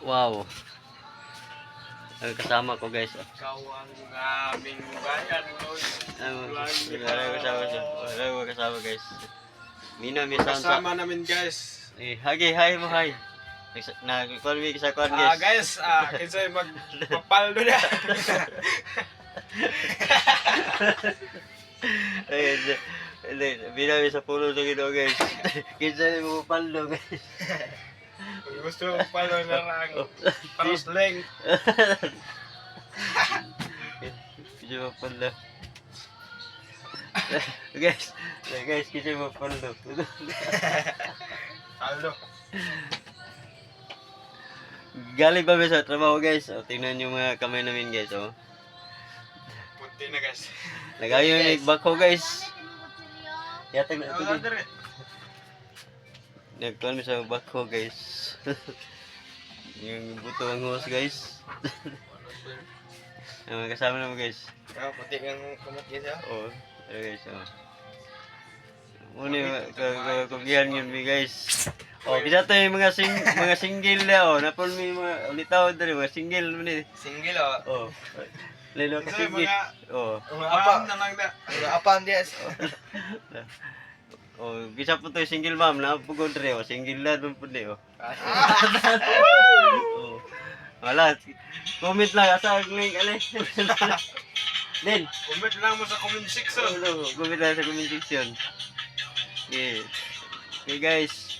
Wow. Ang kasama ko guys. Ikaw ang aming bayan, Lord. Wala ko kasama guys. Mina mi sound sa. Kasama namin, guys. Hagi, hi mo hi. Nag-call me sa kwan guys. Guys, kinsay magpapaldo na. Mina mi sa pulo sa Ginoo guys. Kinsa mo paldo guys. Kung gusto mo palo na lang. Paros leng. Kinsa mo paldo. Guys, kinsa mo paldo. Paldo. Galing pa ba sa trabaho guys? O, tingnan yung mga kamay namin guys. Oh. Puti na, guys. Nagayo yung nagbako guys. Yatag na ito guys. Nagkuhan mo sa bako guys. Yung buto ang hose guys. Ang mga kasama naman guys. Puti kang kumot guys, ha? Oo. Guys, oh. Muna yung kakugihan yun guys. Oh, kita to yung mga single na oh. Napol mo yung mga ulitaw doon mga single mo ni. Single, oh. Oh. Lalo ka single. Oh. Apa na lang na. Apa dias. Oh, bisa po to single ma'am na pugod re oh. Single na doon po di oh. Oh. Wala. Comment lang asa ang link ale. Then, Comment lang mo sa comment section. comment lang sa comment section. Okay. Okay guys.